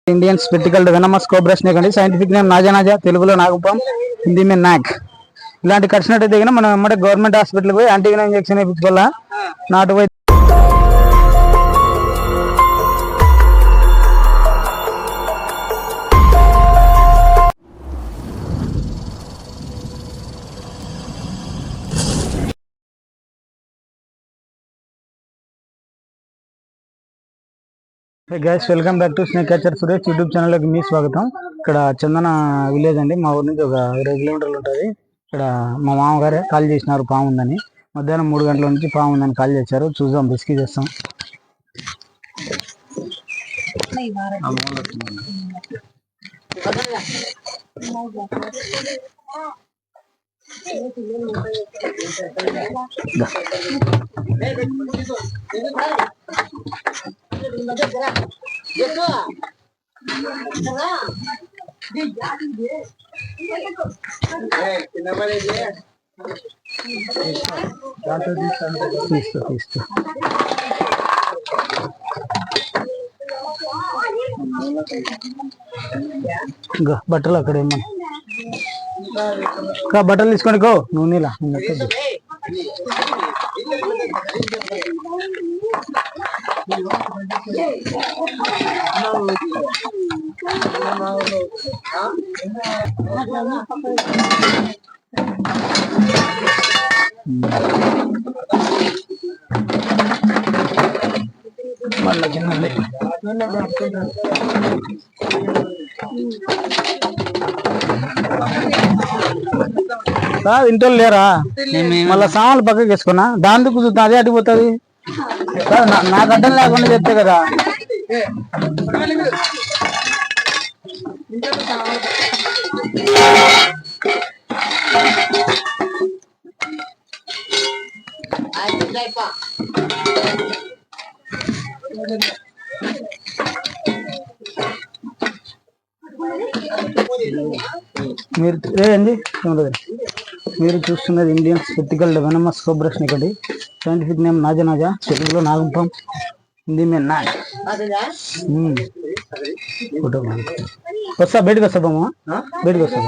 Indian स्पेटिकल्ड venomous cobra snake अंडी scientific name नाजा नाजा तेलुगुलो नागपाम हिंदी में नाक ఇలాంటి కరిచినట్టయితే గిన మనం అమ్మడే గవర్నమెంట్ హాస్పిటల్ పోయి యాంటీవెనం ఇంజెక్షన్ వేయించుకోవాలా నాటు వైద్య Hey guys, welcome back to Snake Catcher Suresh YouTube channel లోకి మీ స్వాగతం. ఇక్కడ చందన విలేజ్ అండి, మా ఊరి నుంచి ఒక 20 కిలోమీటర్లు ఉంటుంది. ఇక్కడ మా మామగారే కాల్ చేసినారు పాము ఉందని. మధ్యాహ్నం 3 గంటల నుంచి పాము ఉందని కాల్ చేశారు. చూద్దాం, బిస్కీ చేస్తాం. తీస్తూ బట్టలు అక్కడ ఏమన్నా బట్టలు తీసుకొని గో నువ్వు నీలా మళ్ళీ చిన్న ఇంట్లో లేరా మళ్ళా సామాన్లు పక్కకి వేసుకున్నా దాని చూస్తా అదే అడిగిపోతుంది. నాకు అడ్డం లేకుండా చెప్తే కదా. మీరు చూస్తున్నది ఇండియన్ స్పెటికల్డ్ వెనమస్ కోబ్రా స్నేక్ అండి. సైంటిఫిక్ నేమ్ నాజా నాజా, తెలుగులో నాగంపం, హిందీ మే నాక్. ఫోటో వస్తా, బయటకు వస్తా బామ్మ, బయటకు వస్తా.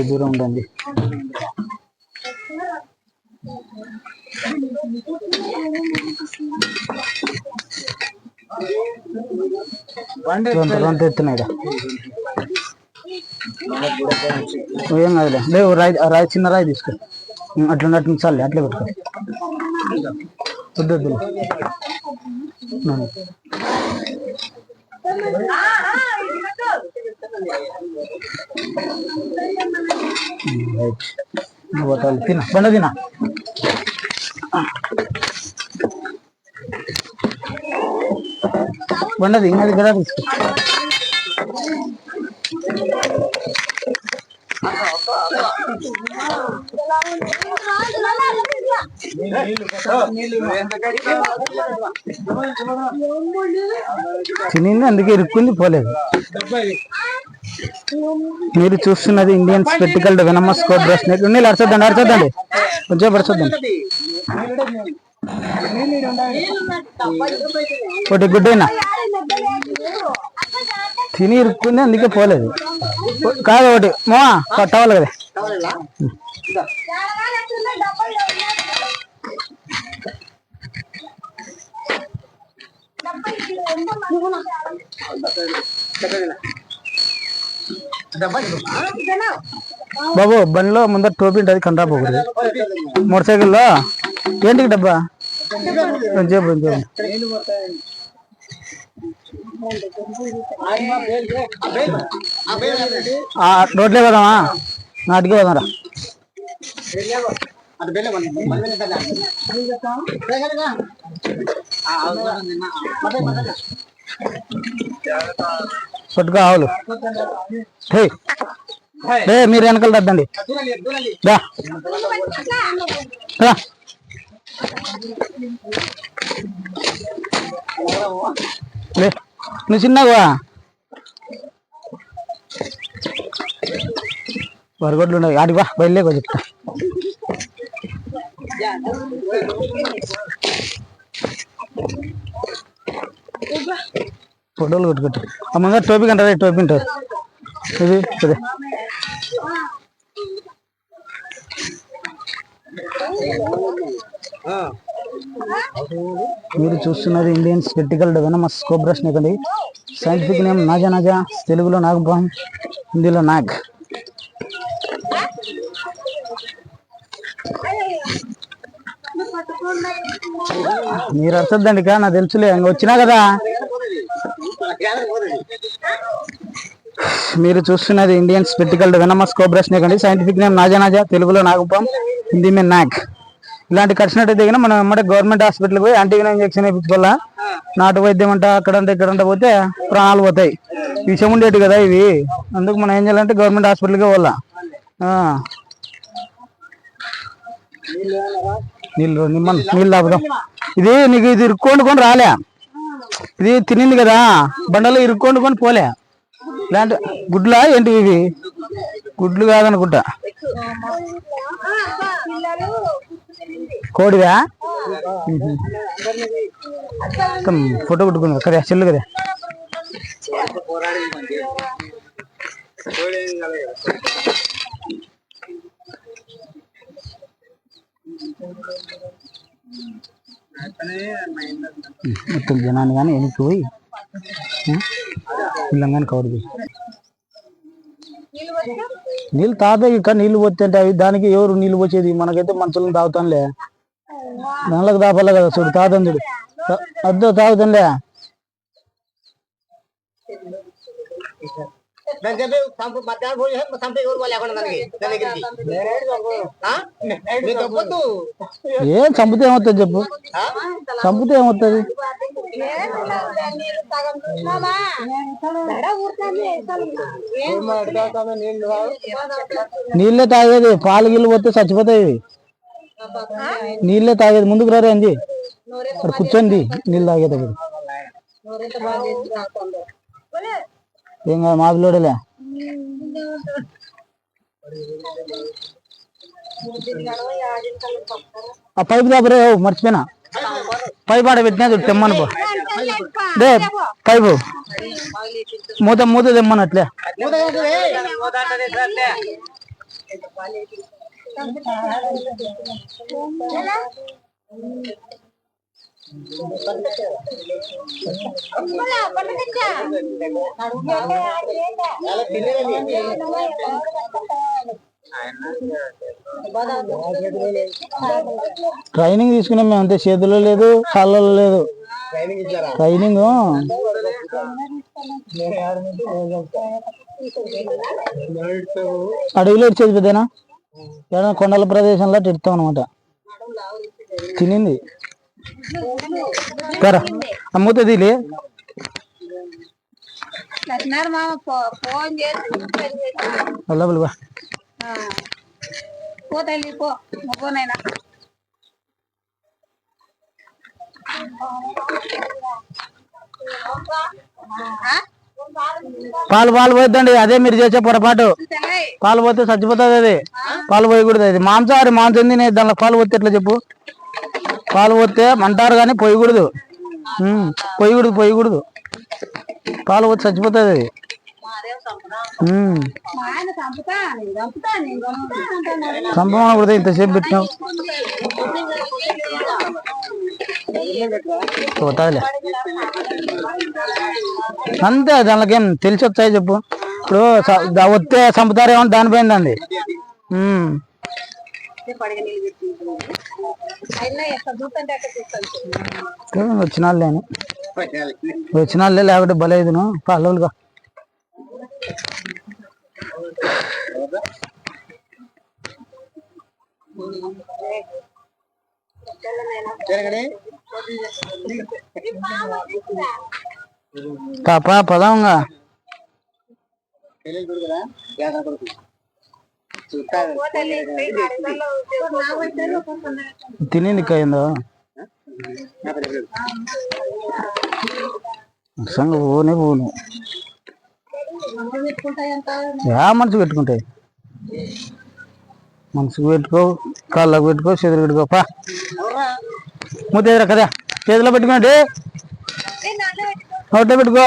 దూరం ఉండండి. అంత ఎత్తున్నాయి ఏం కాదులే. లేవు రాయి, చిన్న రాయి తీసుకో. అట్లా చాలే, అట్లే పెట్టుకో. వద్దు తిన బండ తిన. బండది అది కదా తీసుకో. తినింది, అందుకే ఇరుక్కుంది, పోలేదు. మీరు చూస్తున్నది ఇండియన్ స్పెటికల్డ్ వెనమస్ కోబ్రా స్నేక్. నీళ్ళు అరచొద్దండి, కొంచెం పరచొద్దండి. ఒకటి గుడ్డైనా తిని ఇరుక్కుంది, అందుకే పోలేదు. కాదు ఒకటి మా టవల్ కదా. బాబు బండిలో ముందర టోపీ ఉంటుంది, కంట్రా పోకూడదు. మోటార్ సైకిల్లో ఏంటికి డబ్బా చెప్పు రోడ్లే పోదామా నాటికి పోదాం పట్టుకో ఆవులు మీరు వెనకాల రద్దండి నువ్వు చిన్నగా వరగొడ్లు ఉండవు ఆడికి వా బయలుదేకో చెప్తా ఫోటోలు కొట్టుకుంటా అమ్మగా టోపీ కంటారా టోపీ ఉంటుంది ఇది సరే మీరు చూస్తున్నది Indian spectacle venomous cobra snake అండి. సైంటిఫిక్ నేమ్ నాజా నాజా, తెలుగులో నాగపాము, హిందీలో నాగ్. మీరు అర్థద్దండి కా నాకు తెలుసులే ఇంక వచ్చినా కదా. మీరు చూస్తున్నది Indian spectacle venomous cobra snake అండి. సైంటిఫిక్ నేమ్ నాజా నాజా, తెలుగులో నాగపాము, హిందీ మే నాగ్. ఇలాంటి కరిచినట్టయితే కానీ మనం ఎమ్మటే గవర్నమెంట్ హాస్పిటల్కి పోయి యాంటీవెనం ఇంజెక్షన్ వేయించుకోవాలా. నాటు వైద్యం అంట అక్కడంటే ఇక్కడంటే పోతే ప్రాణాలు పోతాయి. విషం ఉండేటి కదా ఇవి. అందుకు మనం ఏం చేయాలంటే గవర్నమెంట్ హాస్పిటల్కి పోవాలా. నీళ్ళు తాగుదాం. ఇది నీకు ఇది ఇరుక్కొండుకొని రాలే, ఇది తినింది కదా బండలో ఇరుక్కొండుకొని పోలే. ఇలాంటి గుడ్లా ఏంటి ఇవి? గుడ్లు కాదనుకుంటా. కోడివా? ఫోటో కొట్టుకున్నా కదా చెల్లు కదా. మొత్తం జనాన్ని కానీ వెనక్కి పోయి పిల్లంగాని కవర్ చేసి నీళ్ళు తాగుతాయి. ఇంకా నీళ్ళు పోతే అంటే అవి దానికి ఎవరు నీళ్ళు పోసేది? మనకైతే మనుషులను తాగుతానులే, దానిలోకి దాపాలే కదా. చూడు తాగుతాను, చూడు అద్దో తాగుతానులే. ఏం చంపితే ఏమవుతుంది చెప్పు? చంపితే ఏమవుతుంది? నీళ్ళే తాగేది, పాలు గిల్లు పోతే చచ్చిపోతాయి. నీళ్ళే తాగేది. ముందుకు రారే అంది అక్కడ కూర్చోండి నీళ్ళు తాగేటప్పుడు. ఏం కాదు మా పిల్లోడలే. ఆ పైపు దాపరే మర్చిపోయినా. పైపు ఆడ పెట్టినా తెమ్మను పో. దే పైపు మూత తెమ్మను అట్లే. ట్రైనింగ్ తీసుకున్నాం మేము అంతే, చేతుల్లో లేదు కాళ్ళలో లేదు ట్రైనింగ్. అడవిలో ఇచ్చేది పెద్దనా, ఏదైనా కొండల ప్రదేశంలో తిడతాం అనమాట. తినింది కరా అమ్ముతుంది. పాలు పోద్దండి, అదే మీరు చేసే పొరపాటు. పాలు పోతే చచ్చిపోతుంది అది. పాలు పోయకూడదు. అది మాంసాహారి, మాంసం తినేది. దానిలో పాలు పోతే ఎట్లా చెప్పు? పాలు పోతే అంటారు కానీ పోయకూడదు. పోయకూడదు. పాలు పోతే చచ్చిపోతుంది అది. చంపమని ఇంతసేపు పెట్టినావు పోతాదిలే అంతే. దానికేం తెలిసి వచ్చాయి చెప్పు? ఇప్పుడు వస్తే చంపుతారేమో దానిపోయిందండి. వచ్చినాళ్ళే వచ్చినాళ్ళే లేకపోతే బలేదును పల్లవులుగా పాపా పదాంగా తినేది అయిందో సంగ పోనే పోను మనసు పెట్టుకుంటాయి మనసుకు పెట్టుకో కాళ్ళకు పెట్టుకో చేతులు పెట్టుకో పా ముద్ద కదా చేతిలో పెట్టుకోండి నోట్లో పెట్టుకో.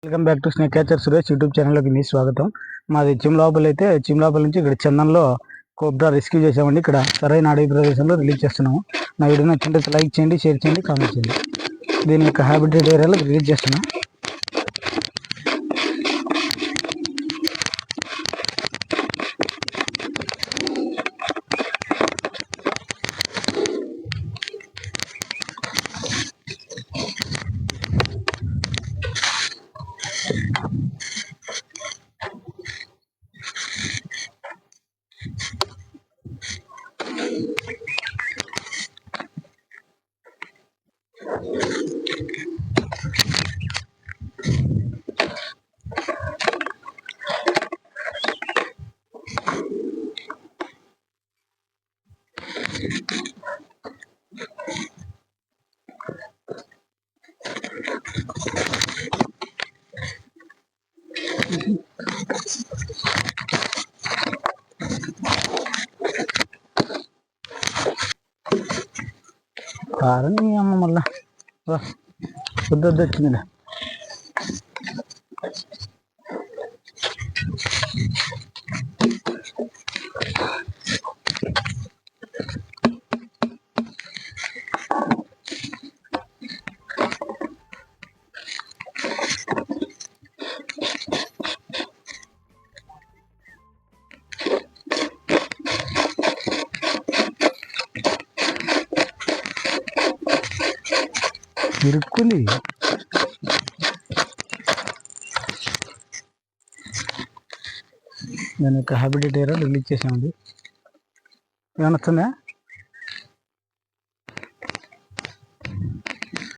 Welcome back to snake catcher Suresh YouTube ఛానల్లోకి మీ స్వాగతం. మాది చిమ్లాపల్ అయితే చిమ్లాపల్ నుంచి ఇక్కడ చందన్లో కోబ్రా రెస్క్యూ చేసామండి. ఇక్కడ సరైన అడవి ప్రదేశంలో రిలీజ్ చేస్తున్నాము. నా వీడియో నచ్చినట్లయితే లైక్ చేయండి, షేర్ చేయండి, కామెంట్ చేయండి. దీని యొక్క హ్యాబిటేట్ ఏరియాలో రిలీజ్ చేస్తున్నాం. కారం అమ్మ మళ్ళా వద్దు వచ్చిందిలే. ఇరుక్కుంది. దాని యొక్క హ్యాబిటేట్ ఏరియా రిలీజ్ చేసామండి. ఏమన్నా వస్తుందా?